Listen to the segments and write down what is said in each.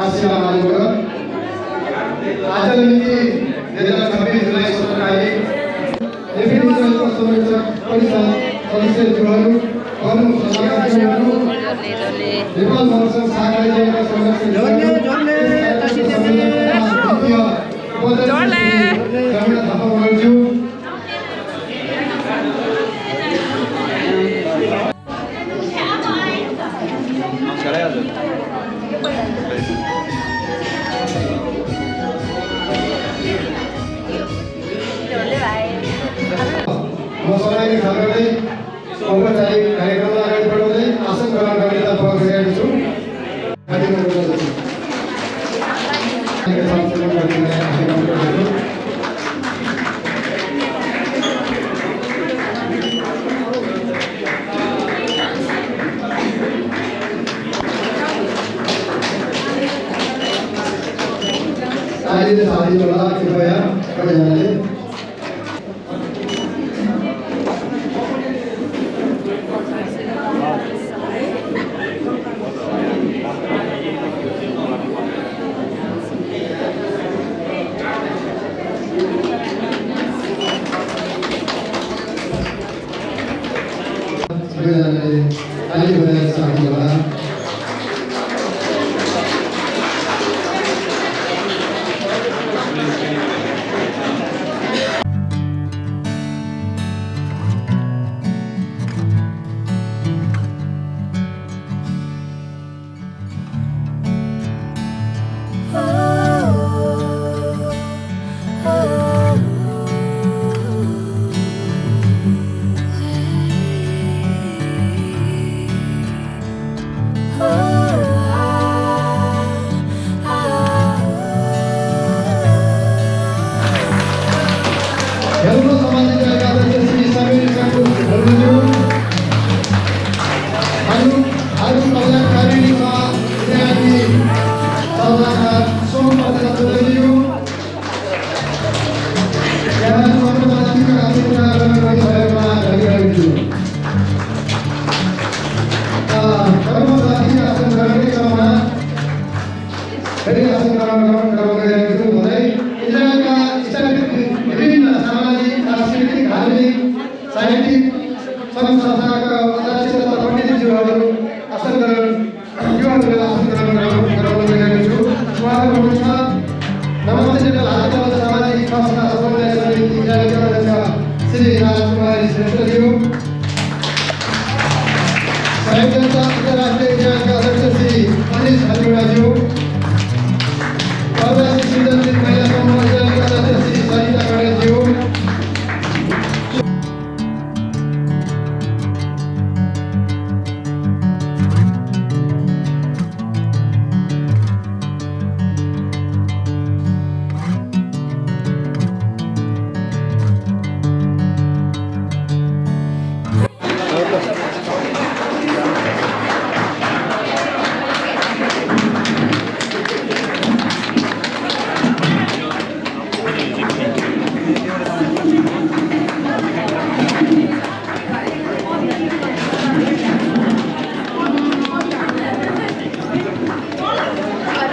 आशीर्वाद मागेको आज निम्ति 2026 जुलाई 17 तारिक एफएमको संरक्षक परिषद सदस्यहरू नेपाल मौसम सागरका मसलाले खाँदै औपचारिक कार्यक्रमलाई अगाडि बढाउँदै आसन ग्रहण गर्नेलाई पक्ष गरेको छु। अहिले साथीहरूलाई कृपया कतिजनाले ताली बजाएर साथी होला।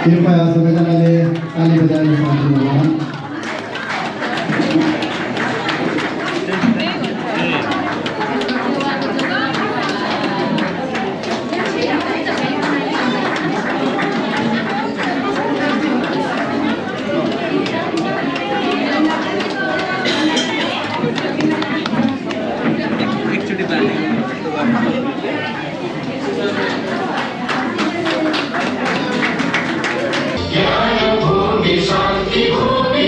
कृपया सबैजनाले ताली बजाएर साथी होला। भूमि शांति भूमि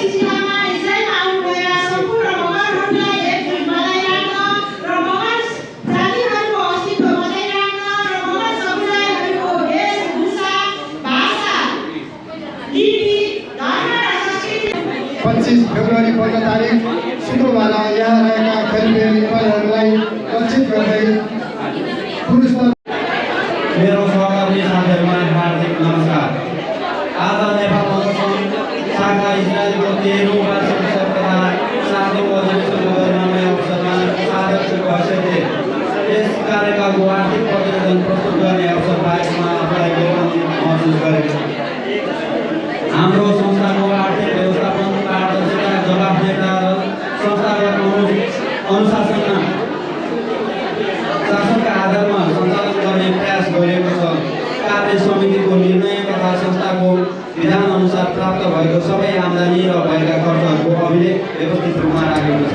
सिलसिलामा इजरायलमा आउनुभएका सम्पूर्ण मगरहरूलाई एकजुट बनाइ राख्न र मगर जातिहरूको अस्तित्व बचाइ राख्न र मगर समुदायहरूको वेशभूषा, भाषा, लिपि, धर्म र संस्कृति 25 फेब्रुअरी 15 तारिक शुक्रबार यहाँ रहेका कतिपय नेपालीहरूलाई लक्षित गर्दै पुरुषमा मेरो सहकर्मी साथीहरूमा हार्दिक नमस्कार। आज नेपाल मगर सङ्घ शाखा इजरायलको 13औं वार्षिक उत्सव तथा 7औं अधिवेशनको गरिमामय अवसरमा साधकको हैसियतले यस कार्यक्रमको आर्थिक प्रतिवेदन प्रस्तुत गर्ने अवसर पाएकोमा आफूलाई गर्व महसुस गरेको छु। हाम्रो संस्थाको आर्थिक व्यवस्थापन, पारदर्शिता, जवाफदेहिता र संस्थागत अनुशासनमा शासनका आधारमा सञ्चालन गर्ने प्रयास गरिएको छ। कार्य समितिको निर्णय तथा संस्थाको विधान अनुसार प्राप्त भएको सबै आम्दानी र भएका खर्चहरूको अभिलेख व्यवस्थित रूपमा राखेको छ।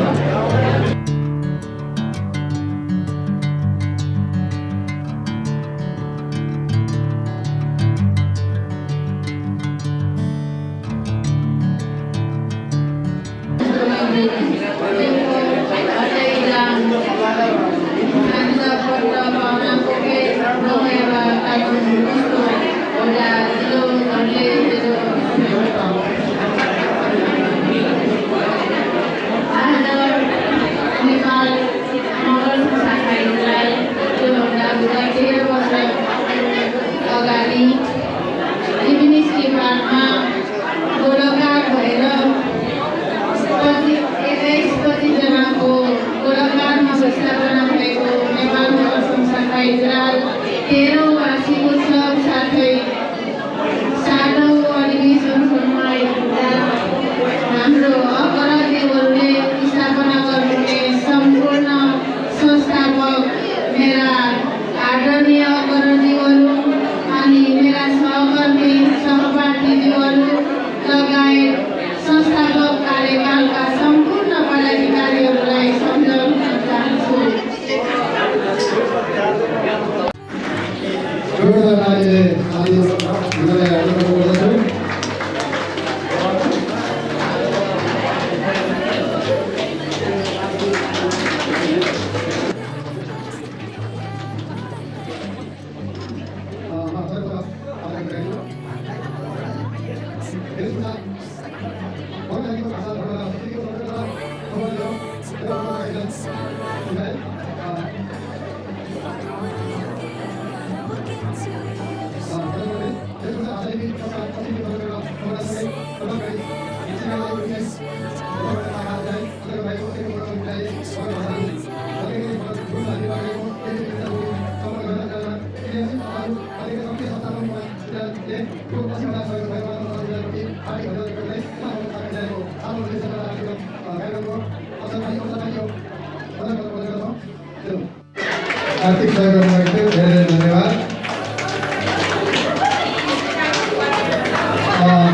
आर्थिक सहयोगको धेरै धन्यवाद।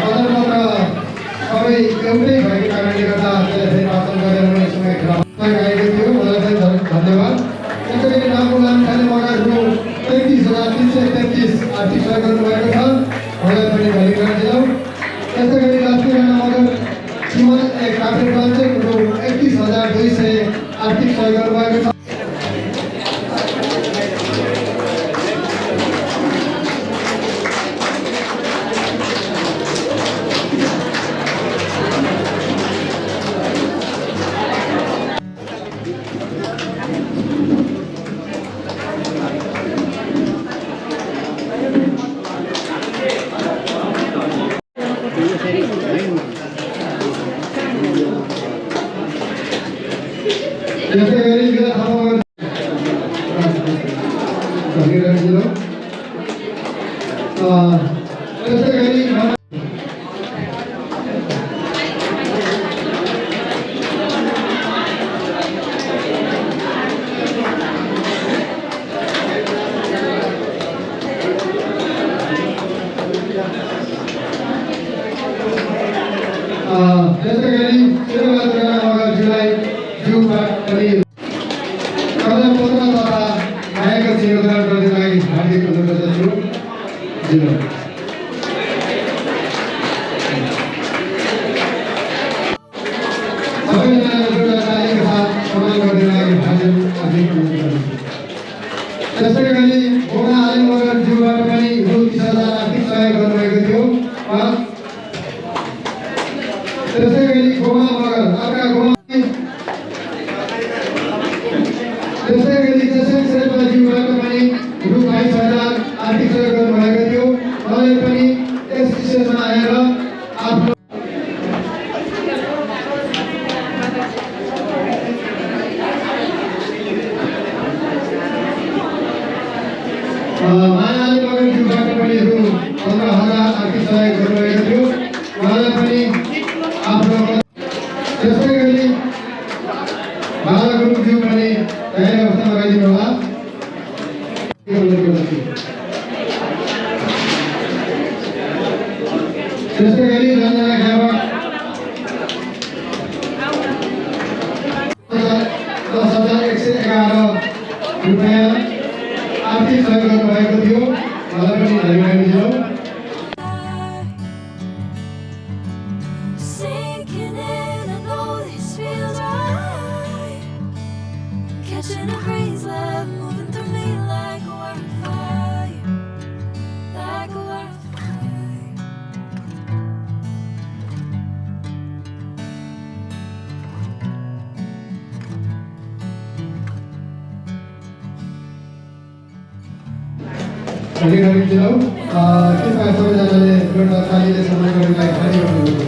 पत्रपत्र सबै एउटै भएको कारणले गर्दा त्यसलाई वाचन गरेर मैले समय खेलाएको थियो। मलाई चाहिँ धन्यवाद। त्यसै गरी नामको खाने मगरहरू 33,333 आर्थिक सहयोग गर्नुभएको छ। उहाँलाई पनि धन्यवाद दियौँ। त्यसै गरी लक्ष्मी राणा मगर सीमा काठमाडौँ चाहिँ 31,200 आर्थिक सहयोग गर्नुभएको छ। त्यसै गरी विगत ठाउँमा भनिरहेको त्यसै गरी मगरजीलाई जिउमा पनि प्रधानपत्र तथा आएको योगदान गर्नलाई हार्दिक अनुरोध गर्दछु। त्यसै त्यसै गरी गोमा मगर अर्का गोमा त्यसै गरी जसरी शेर्पाज्यूबाट पनि रु 22,000 आर्थिक सहयोग गर्नुभएको थियो। उहाँले पनि यस स्टेजमा आएर आफ्नो मायाले मगरज्यूबाट पनि रु 15,000 आर्थिक सहयोग गर्नुभएको थियो। उहाँलाई पनि आफ्नो त्यसै गरी बाला गुरुज्यू पनि तयारी अवस्थामा राखिदिनु होला। त्यसै गरी रञ्जना ग्याबा 10,111 रुपियाँ आर्थिक सहयोग गर्नुभएको थियो। उहाँलाई पनि धन्यवाद दिन्छौँ। Sinking in, I know this feels right. Catching a breeze, love moving through me like a wildfire, like a wildfire. धन्यवाद दिन्छौँ। कृपया सबैजनाले एउटा तालीले सम्मान गर्नलाई खाली गर्नुहुन्छ।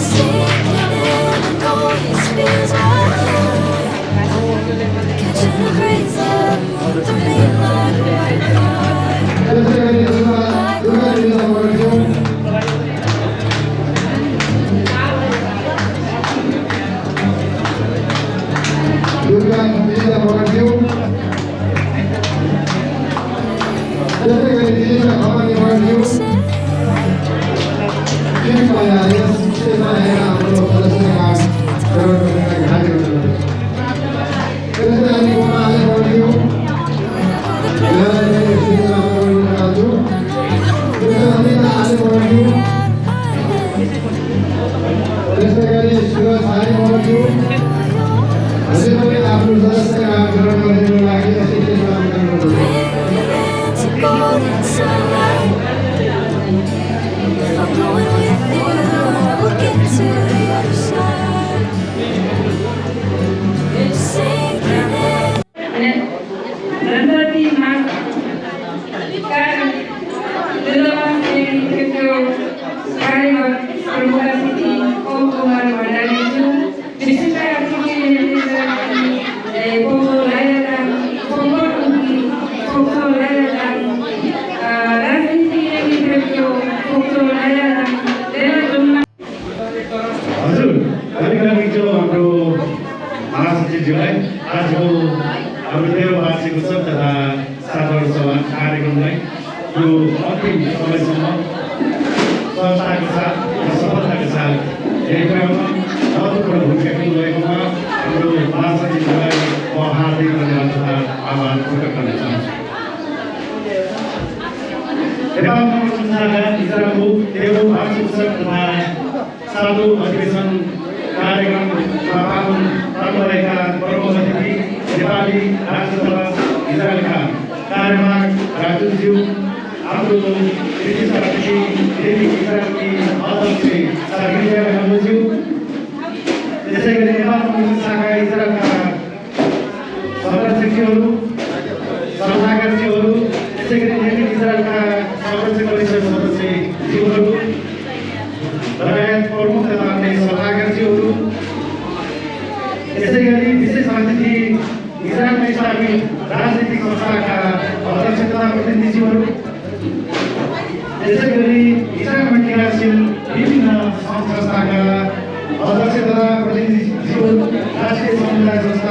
Sinking in, I know this feels right. Catching a breeze love moving through me like wildfire. त्यसै गरी दुर्गा दिदीलाई पकाउँछु दुर्गा दिदीलाई पकाउँछु त्यसै गरी दिदीलाई खपानी पकाउँछु Into golden sunlight. If I'm going with you, we'll get to the other side. Sinking in. Nanti kan dalam itu hari bermulasi Kumar Mandali itu disebut हजुर कभी जो हाम्रो महासचिवज्यूलाई आजको हाम्रो देववासी उत्सव तथा 7 वर्षमा कार्यक्रमलाई यो अन्तिम समयसम्म सहजताको साथ र सफलताको साथ यही कुरामा महत्त्वपूर्ण भूमिका खेल्नुभएकोमा हाम्रो महासचिवज्यूलाई म हार्दिक धन्यवाद तथा आभार प्रकट गर्न चाहन्छु। नेपाल काङ्ग्रेस संस्थाका इजराको देववासी उत्सव तथा 7औं अधिवेशन कार्यक्रममा पाल्नुभएका प्रमुख अतिथि नेपाली राष्ट्रसभा इजरायलका कार्यवाहक राजदूतज्यू, हाम्रो विशिष्ट अतिथि दैनिक इजरायलकी अध्यक्ष सागिरिया मेहमूदज्यू, त्यसै गरी नेपाल काङ्ग्रेस शाखा इजरायलका सदस्यज्यूहरू, सल्लाहकारज्यूहरू, त्यसै गरी दैनिक इजरायलका संरक्षक परिषद सदस्यज्यूहरू लगायत प्रमुख तथा अन्य सल्लाहकारज्यूहरू, त्यसै गरी विशेष अतिथि इजरायलमा स्थापित राजनीतिक संस्थाका अध्यक्ष तथा प्रतिनिधिज्यूहरू, त्यसै गरी इजरायलमा क्रियाशील विभिन्न संस्थाका अध्यक्ष तथा प्रतिनिधिज्यूहरू, राष्ट्रिय समुदाय संस्था